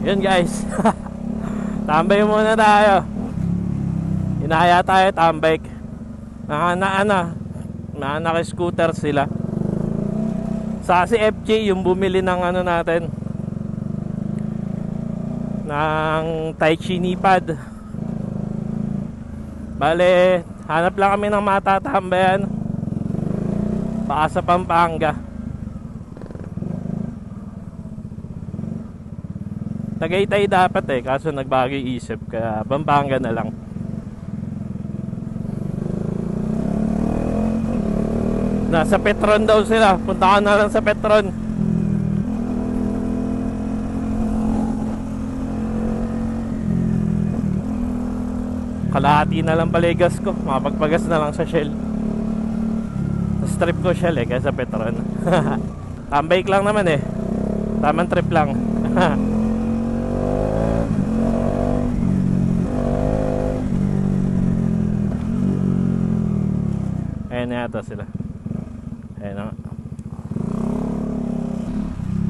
Yun guys. Tambay muna tayo. Inaya tayo tambay. Naka-scooter sila. Sa si FJ yung bumili ng ano natin, ng Tai Chi Nipad. Bale, hanap lang kami ng matatambayan baka sa Pampanga. Tagaytay dapat kaso nagbago isip, kaya Pampanga na lang. Nasa Petron daw sila. Punta ka na lang sa Petron. Kalahati na lang paligas ko. Makapagpagas na lang sa Shell. Sa strip ko Shell kaya sa Petron. Tambike lang naman tamang trip lang. Ayan na yata sila. Ayan na.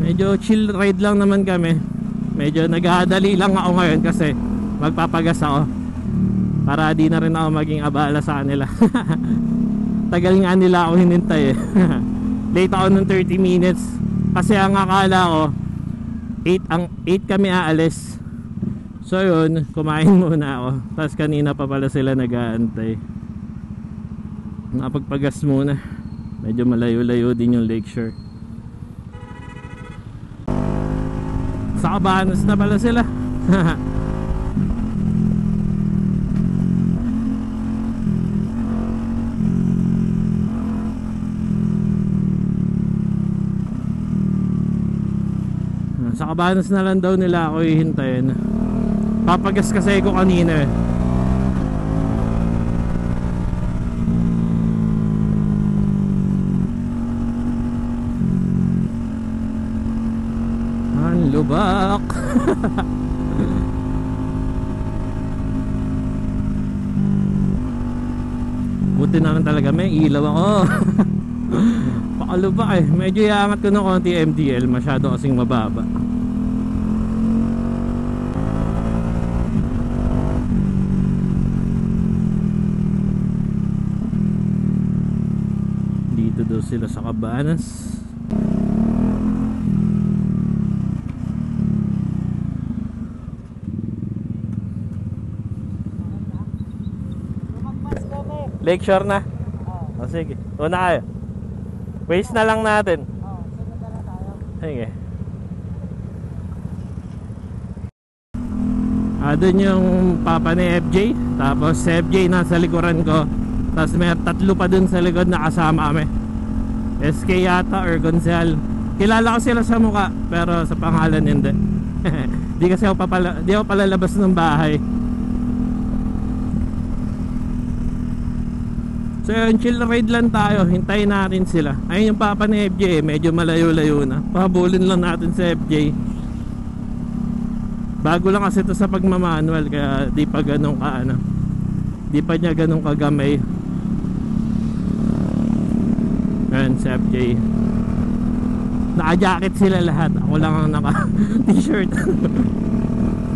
Medyo chill ride lang naman kami. Medyo nagdadali lang ako ngayon kasi magpapagas ako, para di na rin ako maging abala sa kanila. Tagal nga nila ako hinintay Late ako ng 30 minutes. Kasi ang akala ko 8 kami aalis. So yun, kumain muna ako. Tapos kanina pa pala sila nag-aantay. Napagpagas muna. Medyo malayo-layo din yung Lakeshore. Sa Cabanas na pala sila. Sa Cabanas na lang daw nila ako hihintayin. Papagas kasi ko kanina Lubak. Buti na lang talaga may ilaw ako. Pakalubak medyo iangat ko ng konti MDL, masyado kasing mababa. Dito daw sila sa Cabanas. Lakeshore na? O sige, una kayo. Waste na lang natin. Sunod na tayo. Sige. Doon yung papa ni FJ. Tapos si FJ nasa likuran ko. Tapos may tatlo pa dun sa likod na kasama kami. SK yata or Gonzal. Kilala ko sila sa mukha, pero sa pangalan hindi. Di kasi ako palalabas ng bahay. So yun, chill ride lang tayo. Hintayin natin sila. Ayun yung papa ni FJ medyo malayo-layo na. Pahabulin lang natin si FJ. Bago lang kasi ito sa pagmamanual, kaya di pa ganun di pa niya ganun kagamay. Ayun si FJ. Naka-jacket sila lahat. Ako lang ang naka-t-shirt.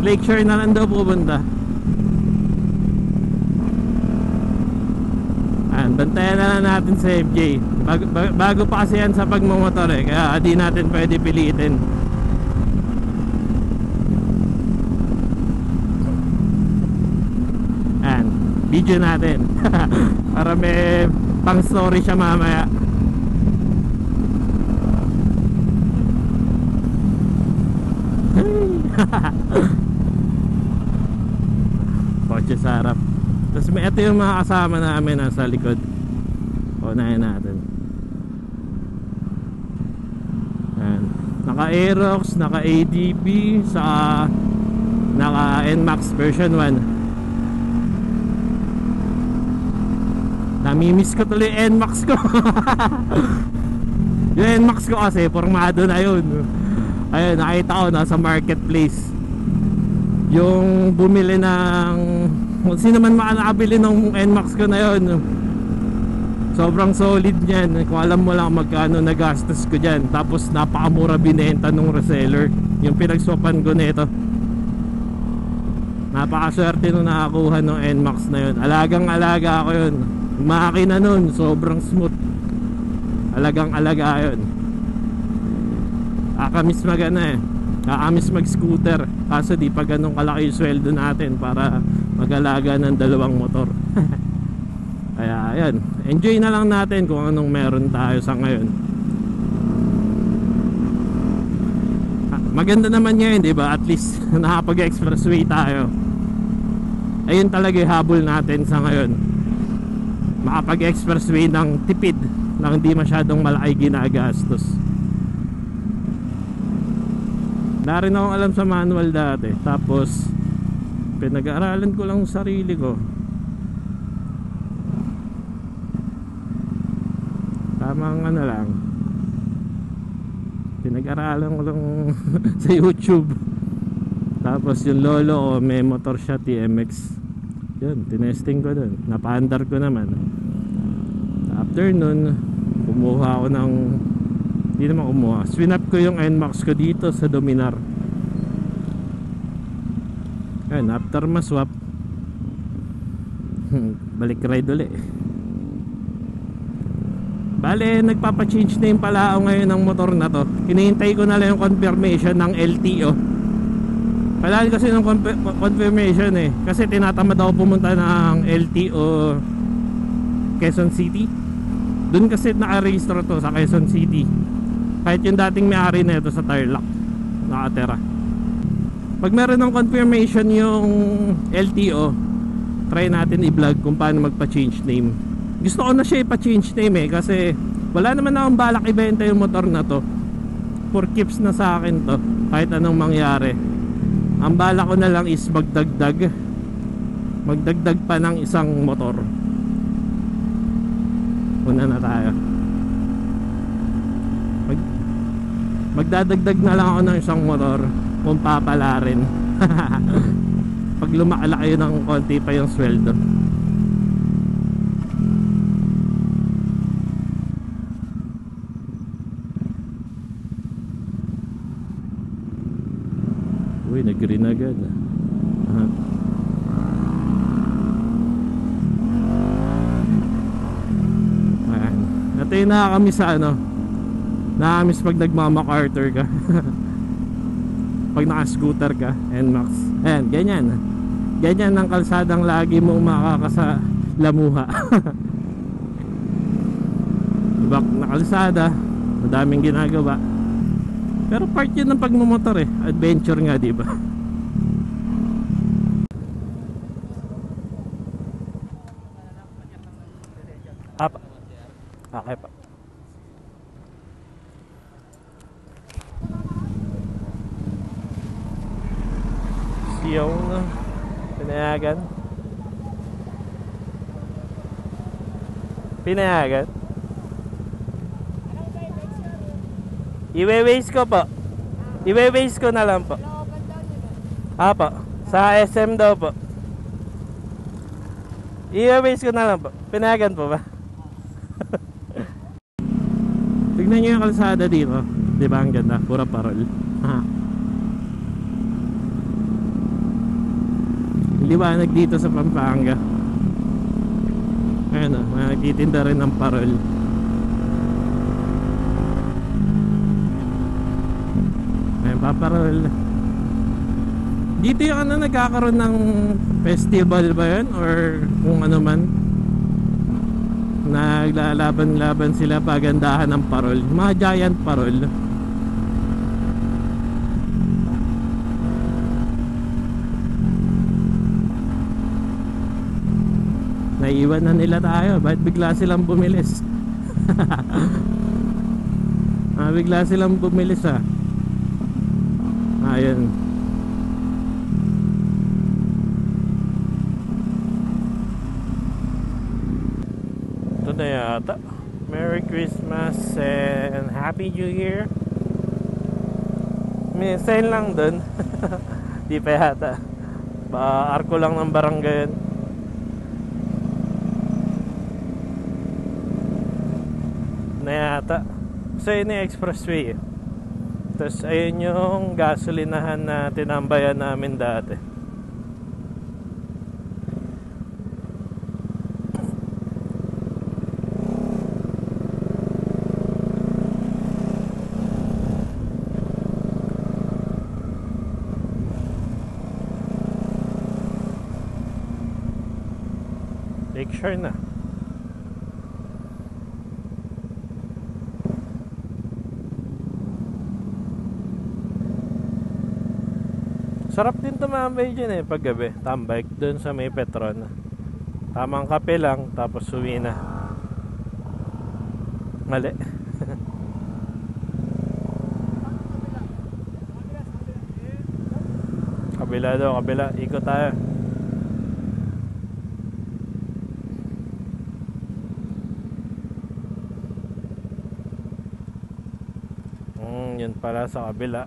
Lakeshore na lang daw pupunta. Bantayan na lang natin sa FJ. Bago pa kasi yan sa pagmamotor kaya di natin pwede pilitin. Ayan, video natin. Para may pang story siya mamaya. Kotse sa harap. Tapos ito yung mga kasama namin nasa likod. Unahin natin. Ayan. Naka Aerox, naka ADB, saka naka NMAX version 1. Namimiss ko tuloy NMAX ko. Yung NMAX ko kasi formado na yun. Ayun, nakita ko nasa marketplace. Yung bumili ng, sino man makakabili ng NMAX ko na yun, sobrang solid niyan. Kung alam mo lang magkano nagastos ko dyan. Tapos napakamura binenta nung reseller. Yung pinagswapan ko nito Napakaswerte nung nakakuha ng NMAX na yun. Alagang alaga ako yun. Makina nun, sobrang smooth. Alagang alaga yun. Kakamis magana eh. Kakamis mag scooter. Kaso di pa ganun kalaki yung sweldo natin para mag-alaga ng dalawang motor. Kaya ayan, enjoy na lang natin kung anong meron tayo sa ngayon. Maganda naman ngayon, di ba? At least nakapag-expressway tayo. Ayun talaga yung habol natin sa ngayon. Makapag-expressway ng tipid, nang hindi masyadong malaki ginagastos. Wala rin akong alam sa manual dati. Tapos pinag-aaralan ko lang sarili ko. Tamang ano lang, pinag-aralan ko lang sa YouTube. Tapos yung lolo ko may motor siya, TMX. Yun, tinesting ko dun. Napaandar ko naman. After nun, kumuha ako ng, hindi naman kumuha, swinap ko yung NMAX ko dito sa Dominar. Ayun, after maswap, balik ride ulit. Bale, nagpapa-change name pala ako ngayon ng motor na to. Hinihintay ko na lang yung confirmation ng LTO. Kailangan kasi ng confirmation eh. Kasi tinatamad ako pumunta ng LTO Quezon City. Doon kasi naka-register to sa Quezon City. Kahit yung dating may-ari na ito sa Tarlac nakatera. Pag meron ng confirmation yung LTO, try natin i-vlog kung paano magpa-change name. Gusto ko na siya ipa-change name eh, kasi wala naman akong balak ibenta yung motor na to. For keeps na sa akin to, kahit anong mangyari. Ang balak ko na lang is magdagdag pa ng isang motor. Una na tayo. Magdadagdag na lang ako ng isang motor kung papala rin. Pag lumalaki ng konti pa yung sweldo. Uy, nag-green agad. Ayan. Ito yung nakakamiss sa ano, nakakamiss pag nagmamakarter ka. Pag naka-scooter ka, NMAX. Ayan, ganyan. Ganyan ang kalsadang lagi mong makakasalamuha. Ibak na kalsada, madaming ginagawa. Pero part yun ng pagmumotor eh. Adventure nga, di ba? Apa. Okay pa. Yung pinayagan. Pinayagan. I-waste ko po. I-waste ko na lang po. Apo. Sa SM daw po. I-waste ko na lang po. Pinayagan po ba? Tignan nyo yung kalsada dito. Diba ang ganda? Pura parol. Liwanag dito sa Pampanga. Ayun o, nagtitinda rin ng parol. Paparol. Dito yung ano, nagkakaroon ng festival ba yun? Or kung ano man, naglalaban-laban sila pagandahan ng parol. Mga giant parol. Naiiwan na nila tayo. Bakit bigla silang bumilis? Bigla silang bumilis ah. Ayun. Ito na yata. Merry Christmas and Happy New Year. May sign lang dun. Di pa yata. Arko lang ng barangay yun. Na yata. So yun yung expressway eh. Tapos ayun yung gasolinahan na tinambayan namin dati. Lakeshore na. Sarap din tumambay dyan paggabi. Tambay doon sa may Petron. Tamang kape lang, tapos uwi na. Mali. Kabila daw, kabila. Ikot tayo. Yun pala sa kabila.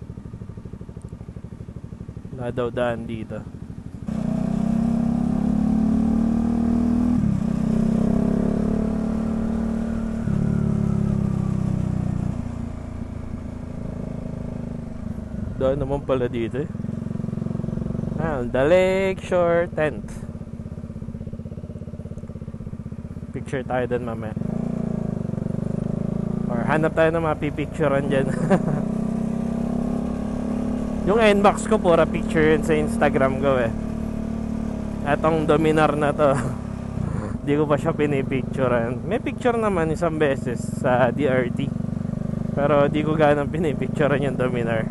Wala daw daan dito. Daan naman pala dito the Lakeshore tent. Picture tayo dun mamaya. Or hanap tayo ng mga pipicturean dyan. Yung inbox ko pura picture yun sa Instagram ko Etong Dominar na to di ko pa siya pinipicturean. May picture naman isang beses sa DRT, pero di ko ganang pinipicturean yung Dominar.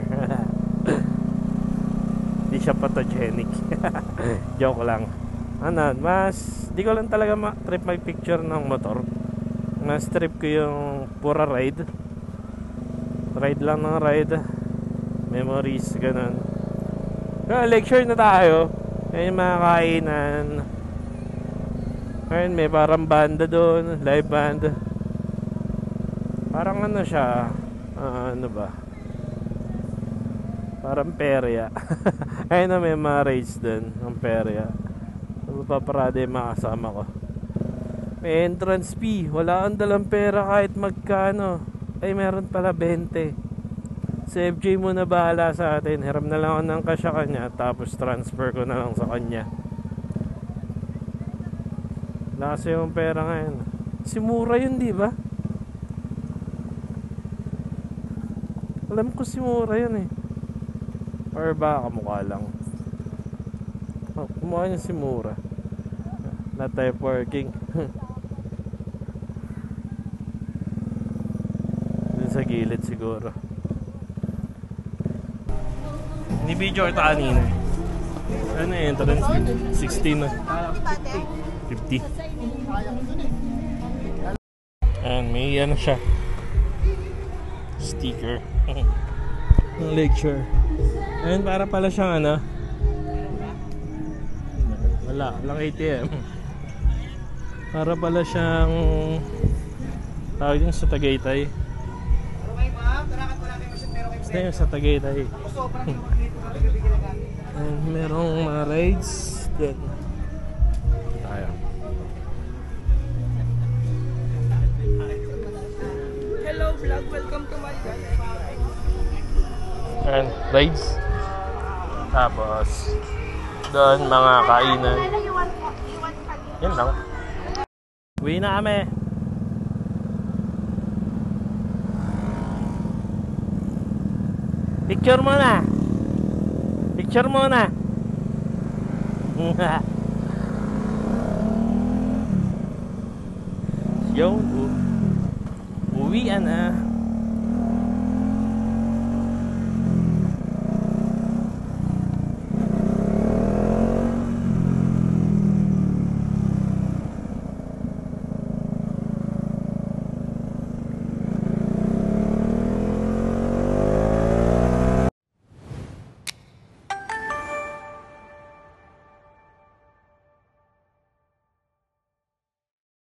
Di siya photogenic. Joke lang. Mas di ko lang talaga trip mag-picture ng motor. Mas trip ko yung pura ride. Ride lang ng ride. Memories, ganun. Lakeshore na tayo. Ayun yung mga kainan. Ayun, may parang banda doon. Live band. Parang ano siya. Ano ba? Parang perya. Ayun na, may mga rides doon. Ang perya. Paparada yung mga kasama ko. May entrance fee. Wala kang dalang pera kahit magkano. Ay, meron pala 20. Si FJ muna bahala sa atin. Hiram na lang ako ng cash sa kanya, tapos transfer ko na lang sa kanya. Wala kasi yung pera ngayon. Si Mura yun, di ba? Alam ko si Mura yun Or baka kamukha lang. Kumukha niya si Mura. Not tayo parking. Dun sa gilid siguro. Ni-video ito kanina. Ano yung entrance? 16 na. 50. Ayan, may ano siya. Sticker. Ng Lakeshore. Ayan, para pala siyang ano. Walang ATM. Para pala siyang tawag yung sa Tagaytay. Basta yung sa Tagaytay. Merong mga rides dyan. Tayo. Hello vlog, welcome to my channel. And rides. Tapos doon mga kainan. Yan lang. Uwi na kami. Picture muna. Picture muna. Yo, uwian na.